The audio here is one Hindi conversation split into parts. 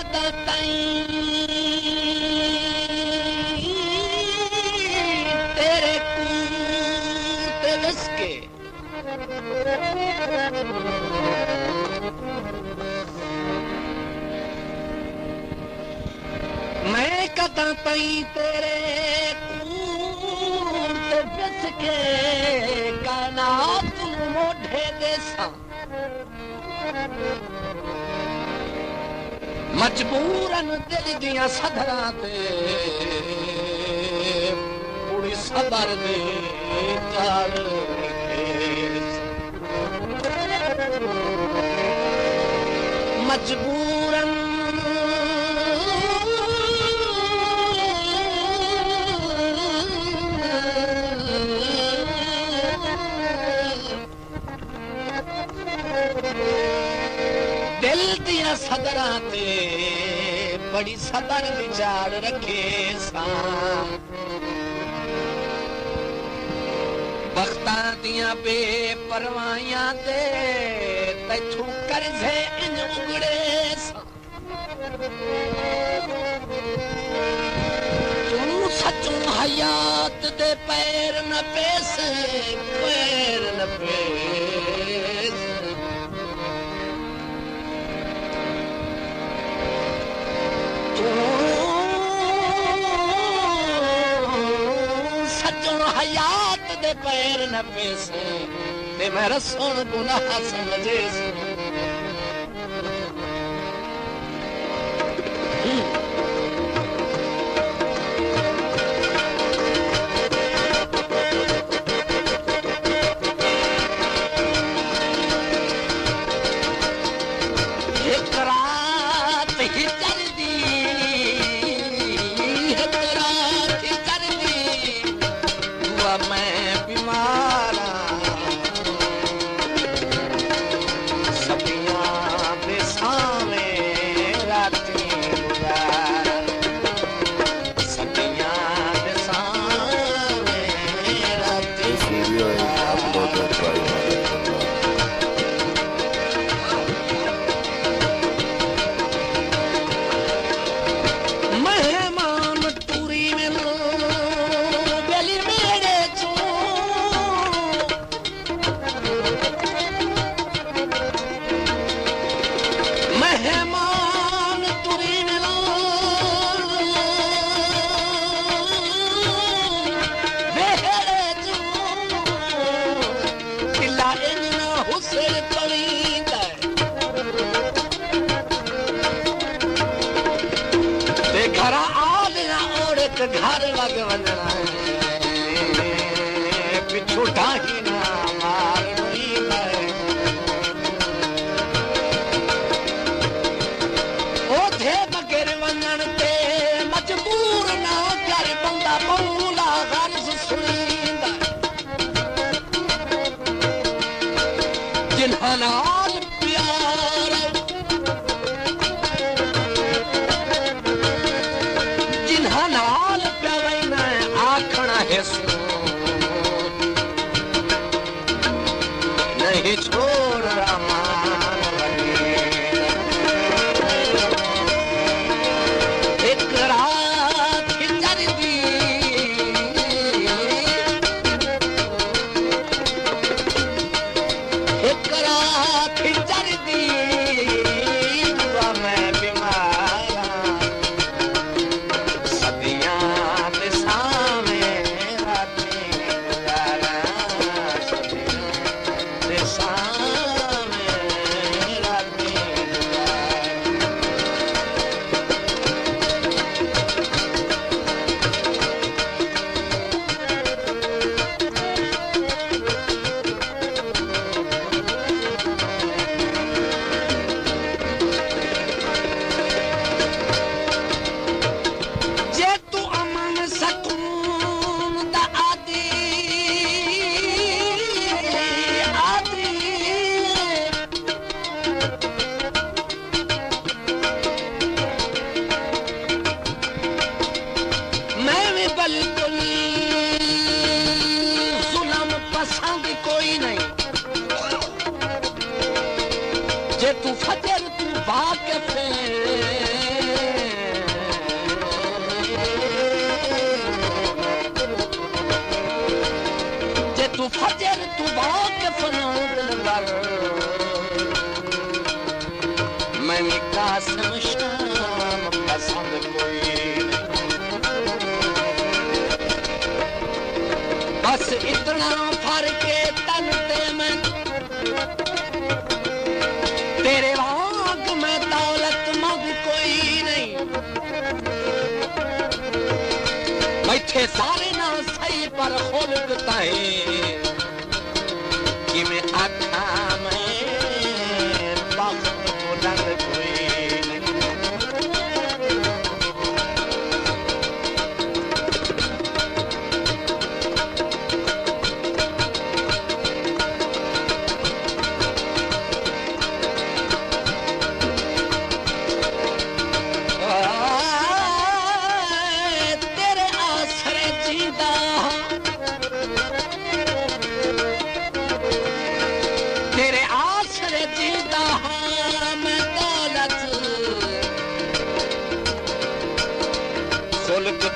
कदा ताईं तेरे कूत विसके मैं कदा ताईं तेरे कूत विसके कायनात नूं मोढे देसां मजबूरन दिल दिया सदरां ते पूरी सबर दे चार मजबूरन दिल दिया सदरां ते बड़ी सदर विचार रखे सां बख्तां दियां बेपरवाहियां ते तैथों करजे इंज उगड़े सां तू सचों हयात दे पैर न पेस पैर न पेस सचों हयात दे पैर न पेसे ते मैं रसों गुनाह समझे घर लग वञणा पिछू ढाही ना मारणी ओधे बगैर वञण ते मजबूर ना कर बंदा मौला गर्ज़ सुणींदा जिन्हां नाल प्यार जिन्हां नाल नहीं छोड़ एक रात चढ़दी कोई बस इतना फर्क है तन ते मैं तेरे वाग में दौलत मंद कोई नहीं बैठे सारे ना सही पर खुलता है कि मैं आखा में वक्त बुलंद कोई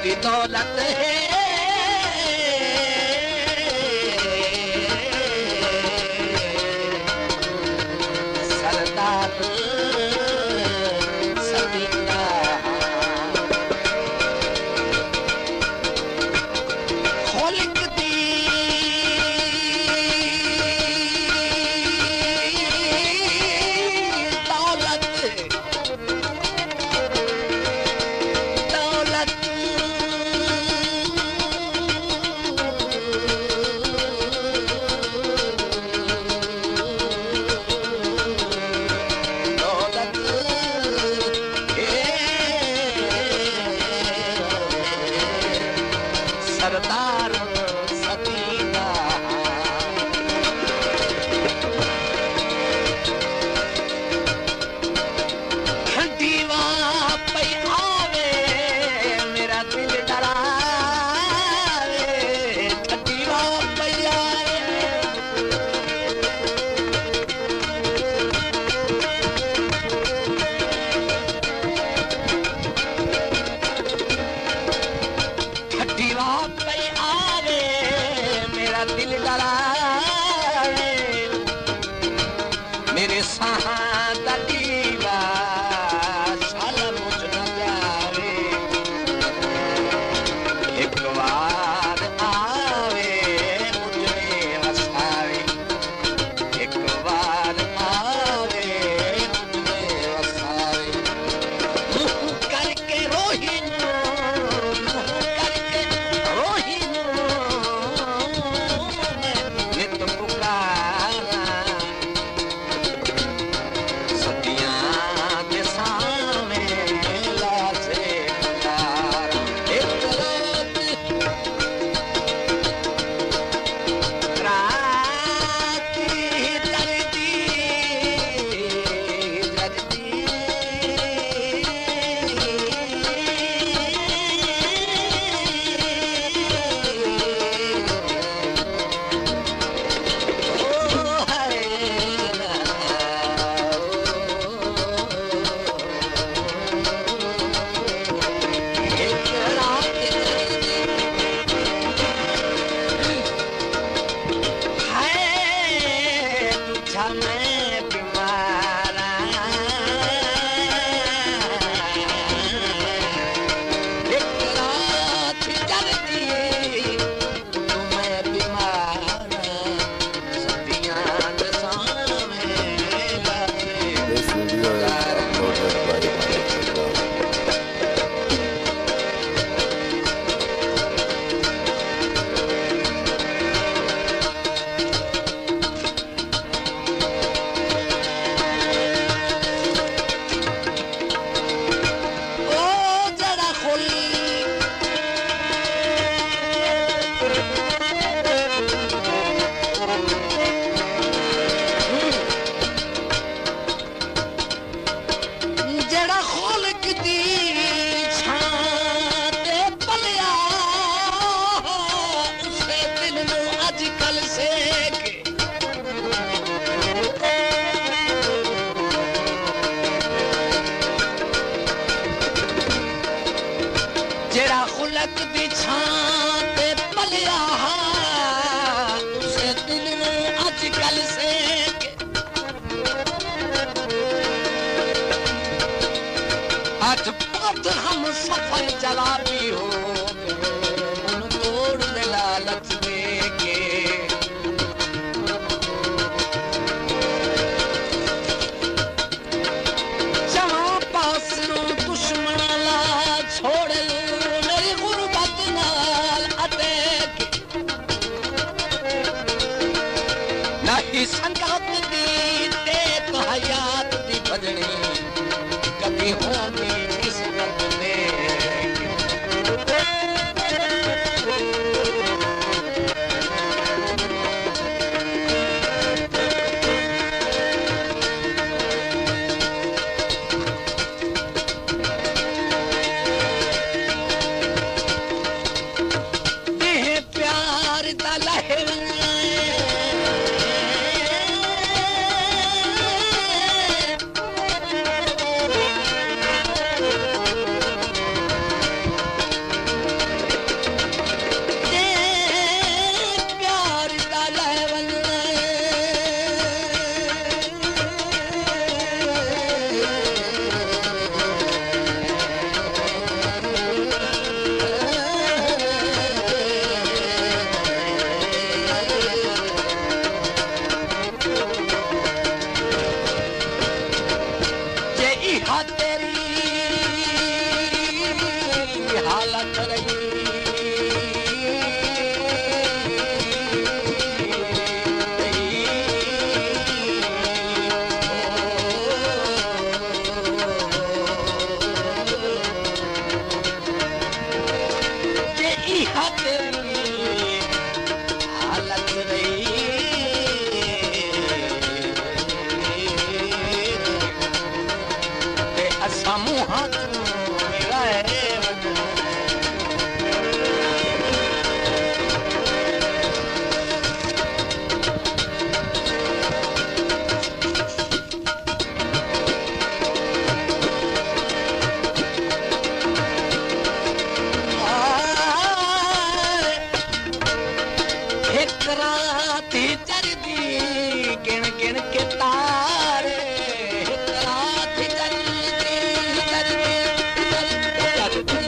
की दौलत है सरदार सदीका खोलिक दी दौलत सरदार सतीदा ठंडीवा पई आवे मेरा दिल डरावे ठंडीवा पई आवे ठंडीवा पई आवे मेरा दिल डरावे मेरे साहा दा दीवा साला मुझ न जावे एक बार आवे मुझे वसावे एक बार आवे मुझे वसावे मुँह करके रोहिनो मुँह करके रोहिनो नित पुकारा सदियां के सामने लासे पुकारा एक रात की दर्दी दर्दी ओ हरे एक रात दर्दी है तुझा मैं बीमारा एक रात दर्दी तुम्हें बीमारा सदियां के सामने लाके This video is uploaded by Instagram. ओ जरा खुल जरा खुलक दी छां ते पलिया उसे दिल नूं अजकल सेक जरा खुलक दी छां ते पलिया उसे दिल नूं अजकल सेक अज साथ हम सफर चला भी हो उन तोड़ दे लालच दे के जमा पासों दुश्मन ला छोड़ मेरी गुरबत नाल अटैक नहीं संगत दी ते तो हयात दी बदनी कभी होगी किस्मत में देह प्यार दा लहर हालत रही हालत रही असा मुहा मेरा है राती चरदी गिन गिन के तारे राती चरदी चरदी चरदी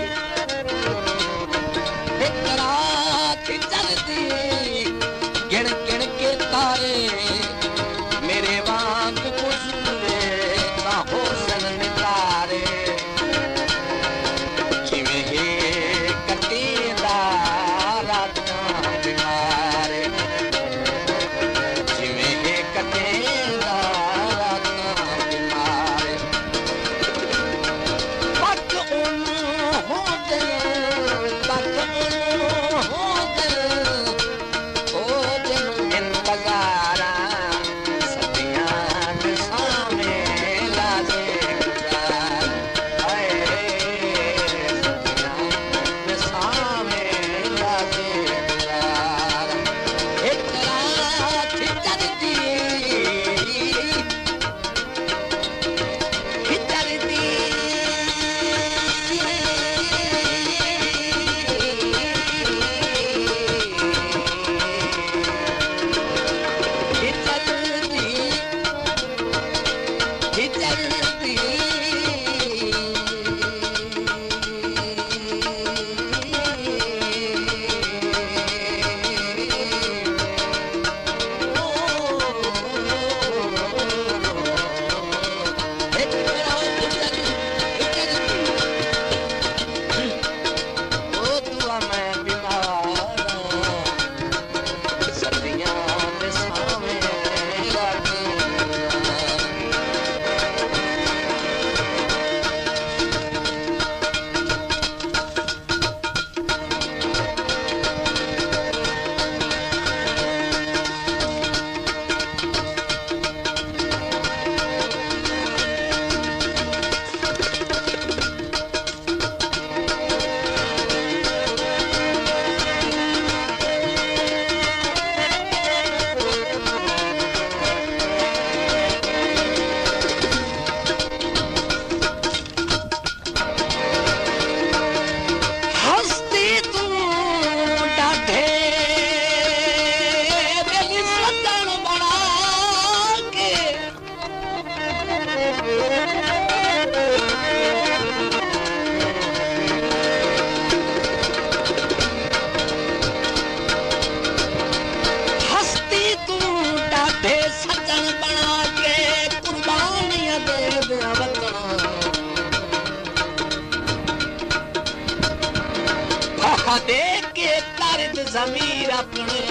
देख के तारित ज़मीर अपने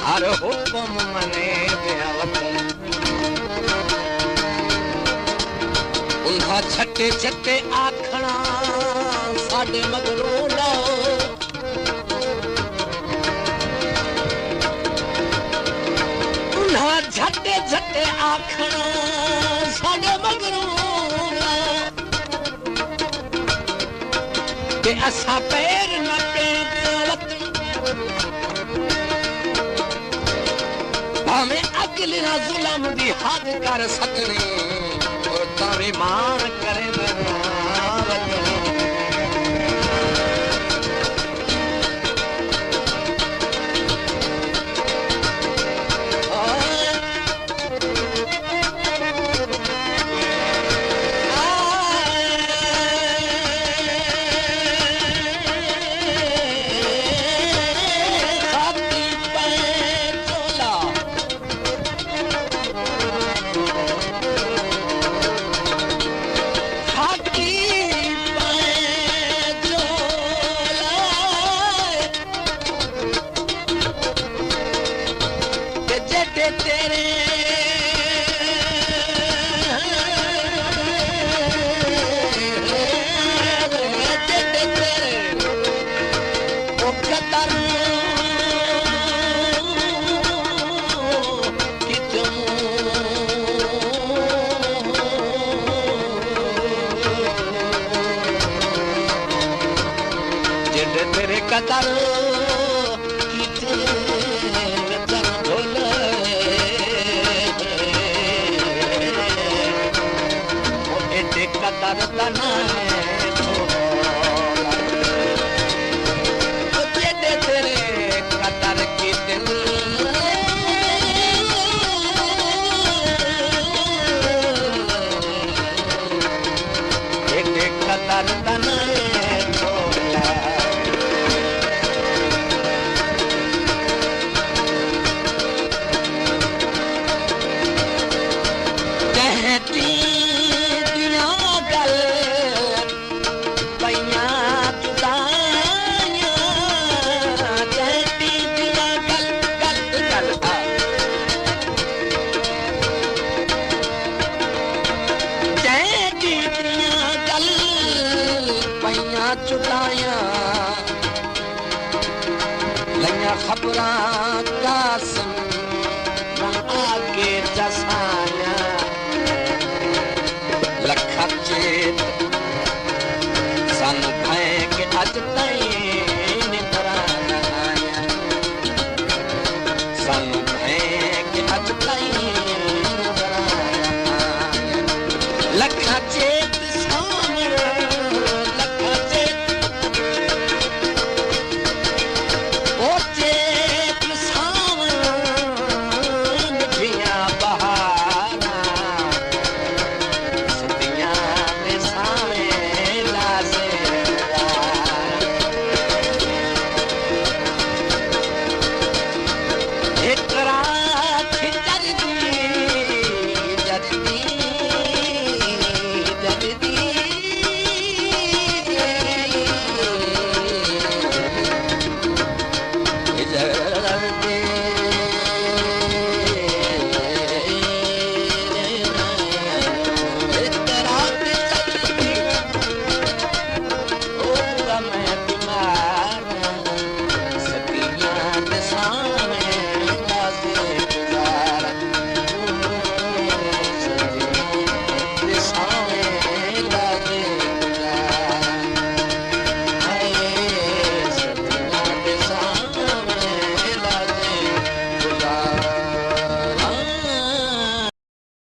हर हुक्म मने दिया वतन उन्हा छटे छटे आखना साडे मगरों लाओ उन्हा झटे झटे आखना साडे मगरों ते असा पैर न पेवत भावे अगले ना जुलम दी हद कर सकने और तावे मान करे कदर कीते वतन ढोले ओ एडे कदर तना ओ जेडे तेरे कदर कीते एडे कदर तना खबरां कासम आगे जसाया लखा चेत सन खाए के अज ताईं निंदरा न आया सन खाए के अज ताईं निंदरा न आया लखा चेत